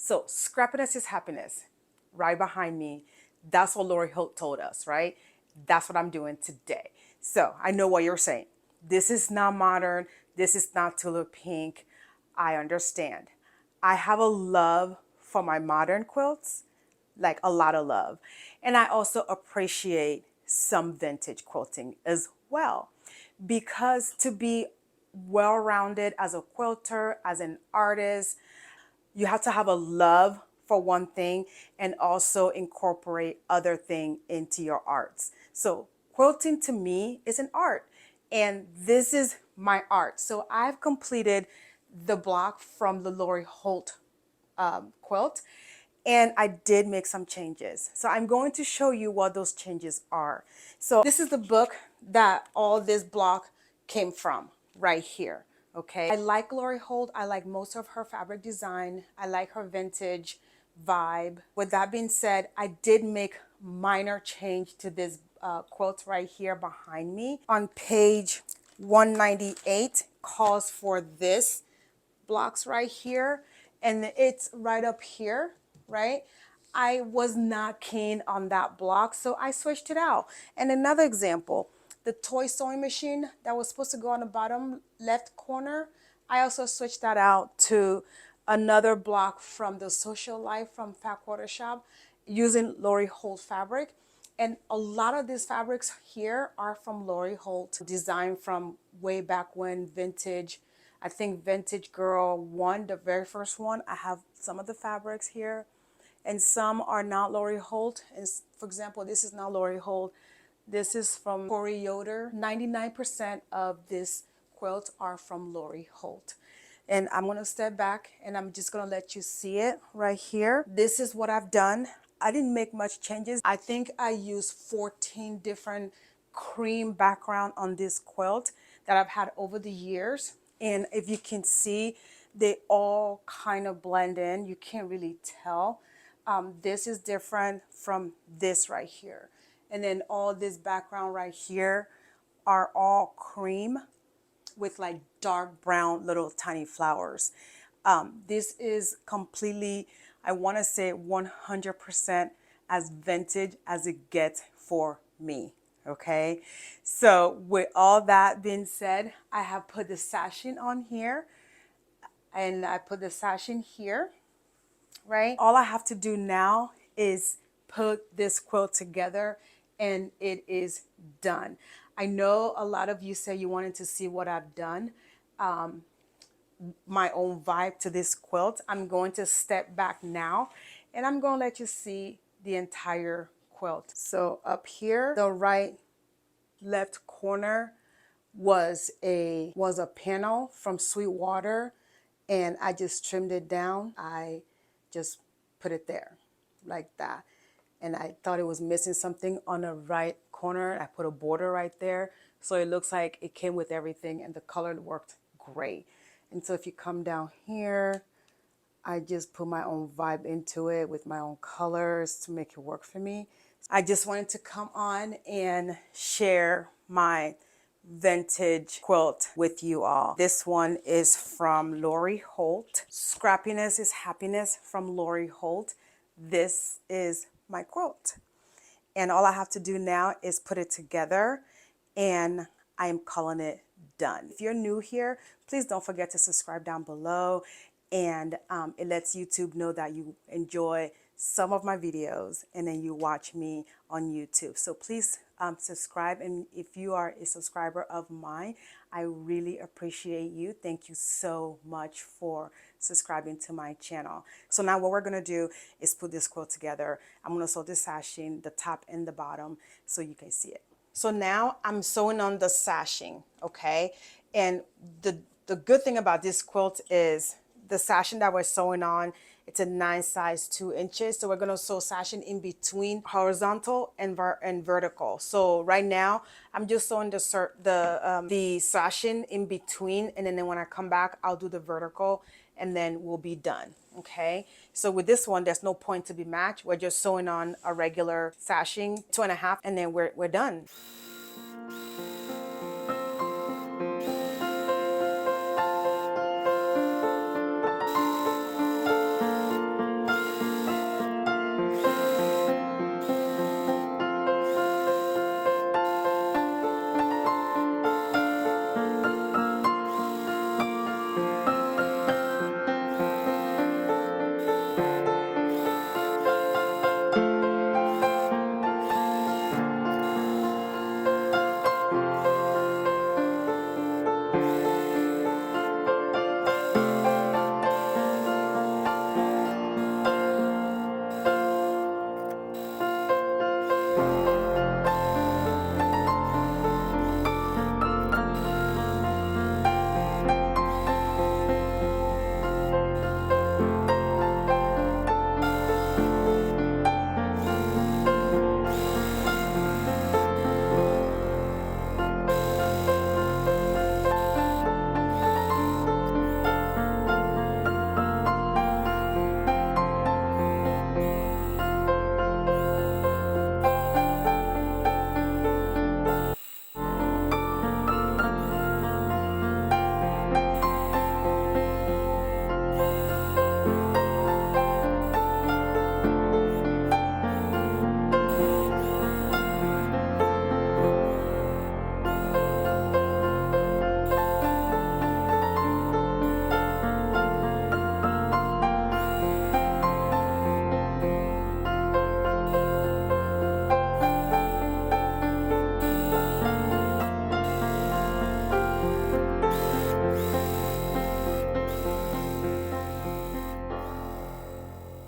So scrappiness is happiness, right behind me. That's what Lori Holt told us, right? That's what I'm doing today. So I know what you're saying. This is not modern. This is not Tulip Pink. I understand. I have a love for my modern quilts, like a lot of love. And I also appreciate some vintage quilting as well. Because to be well rounded as a quilter, as an artist, you have to have a love for one thing and also incorporate other thing into your arts. So quilting to me is an art, and this is my art. So I've completed the block from the Lori Holt quilt, and I did make some changes. So I'm going to show you what those changes are. So this is the book that all this block came from right here. Okay. I like Lori Holt. I like most of her fabric design. I like her vintage vibe. With that being said, I did make minor change to this quilt right here behind me. On page 198 calls for this blocks right here, and it's right up here, right? I was not keen on that block, so I switched it out. And another example, the toy sewing machine that was supposed to go on the bottom left corner, I also switched that out to another block from the Social Life from Fat Quarter Shop using Lori Holt fabric. And a lot of these fabrics here are from Lori Holt, designed from way back when, vintage. I think Vintage Girl 1, the very first one, I have some of the fabrics here. And some are not Lori Holt. And for example, this is not Lori Holt. This is from Corey Yoder. 99% of this quilt are from Lori Holt. And I'm going to step back and I'm just going to let you see it right here. This is what I've done. I didn't make much changes. I think I used 14 different cream background on this quilt that I've had over the years. And if you can see, they all kind of blend in. You can't really tell. This is different from this right here. And then all this background right here are all cream with like dark brown little tiny flowers. This is completely, I want to say 100% as vintage as it gets for me. Okay, so with all that being said, I have put the sashing on here, and I put the sashing here, right? All I have to do now is put this quilt together and it is done. I know a lot of you say you wanted to see what I've done, my own vibe to this quilt. I'm going to step back now and I'm going to let you see the entire quilt. So up here, the right left corner was a panel from Sweetwater, and I just trimmed it down. I just put it there like that. And I thought it was missing something on the right corner. I put a border right there. So it looks like it came with everything and the color worked great. And so if you come down here, I just put my own vibe into it with my own colors to make it work for me. I just wanted to come on and share my vintage quilt with you all. This one is from Lori Holt. Scrappiness is Happiness from Lori Holt. This is my quilt. And all I have to do now is put it together, and I am calling it done. If you're new here, please don't forget to subscribe down below, and it lets YouTube know that you enjoy some of my videos and then you watch me on YouTube. So please subscribe, and if you are a subscriber of mine, I really appreciate you. Thank you so much for subscribing to my channel. So now what we're gonna do is put this quilt together. I'm gonna sew the sashing, the top and the bottom, so you can see it. So now I'm sewing on the sashing, okay? And the good thing about this quilt is the sashing that we're sewing on, it's a 9 size 2 inches. So we're gonna sew sashing in between horizontal and vertical. So right now I'm just sewing the sashing in between, and then when I come back, I'll do the vertical and then we'll be done. Okay, so with this one, there's no point to be matched. We're just sewing on a regular sashing 2.5, and then we're done.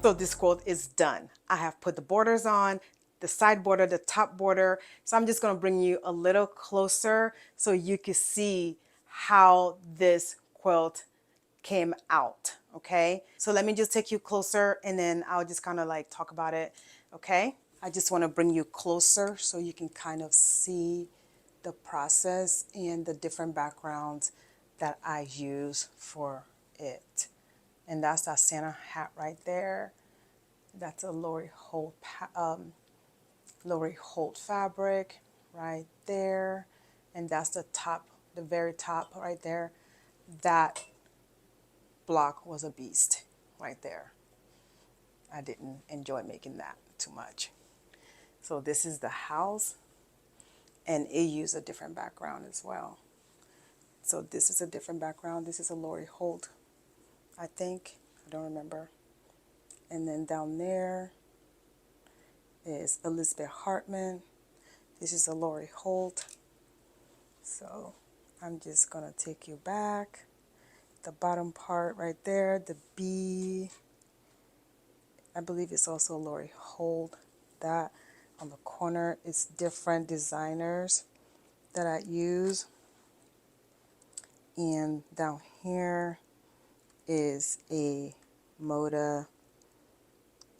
So this quilt is done. I have put the borders on, the side border, the top border. So I'm just gonna bring you a little closer so you can see how this quilt came out, okay? So let me just take you closer and then I'll just kind of like talk about it, okay? I just wanna bring you closer so you can kind of see the process and the different backgrounds that I use for it. And that's that Santa hat right there. That's a Lori Holt fabric right there. And that's the top, the very top right there. That block was a beast right there. I didn't enjoy making that too much. So this is the house, and it used a different background as well. So this is a different background. This is a Lori Holt, I think. I don't remember. And then down there is Elizabeth Hartman. This is a Lori Holt. So I'm just gonna take you back. The bottom part right there, the B, I believe it's also Lori Holt. That on the corner is different designers that I use. And down here is a Moda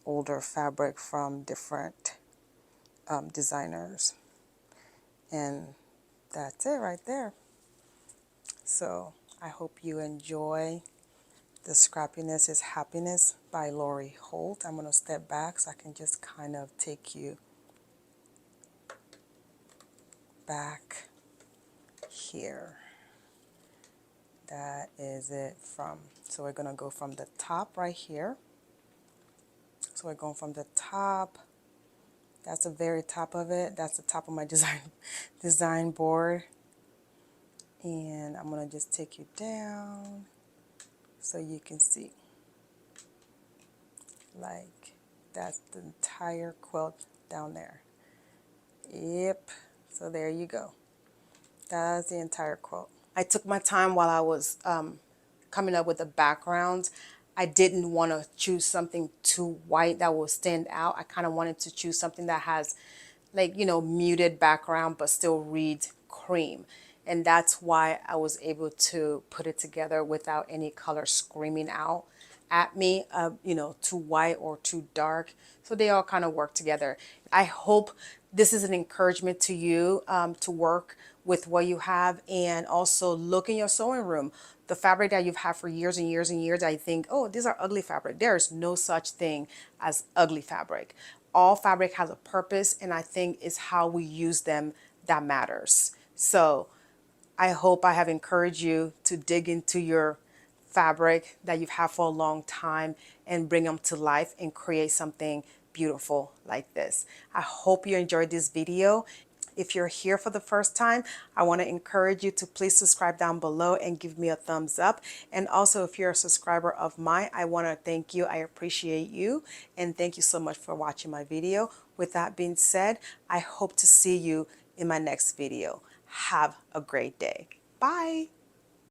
older fabric from different designers. And that's it right there. So I hope you enjoy the Scrappiness Is Happiness by Lori Holt. I'm going to step back so I can just kind of take you back here. That is it from, so we're going to go from the top right here. So we're going from the top. That's the very top of it. That's the top of my design board. And I'm going to just take you down so you can see. Like, that's the entire quilt down there. Yep. So there you go. That's the entire quilt. I took my time while I was coming up with the background. I didn't want to choose something too white that will stand out. I kind of wanted to choose something that has, like, you know, muted background but still reads cream. And that's why I was able to put it together without any color screaming out at me, you know, too white or too dark. So they all kind of work together. I hope this is an encouragement to you to work with what you have, and also look in your sewing room. The fabric that you've had for years and years and years, I think, oh, these are ugly fabric. There is no such thing as ugly fabric. All fabric has a purpose, and I think it's how we use them that matters. So I hope I have encouraged you to dig into your fabric that you've had for a long time and bring them to life and create something beautiful like this. I hope you enjoyed this video. If you're here for the first time, I want to encourage you to please subscribe down below and give me a thumbs up. And also, if you're a subscriber of mine, I want to thank you. I appreciate you. And thank you so much for watching my video. With that being said, I hope to see you in my next video. Have a great day. Bye.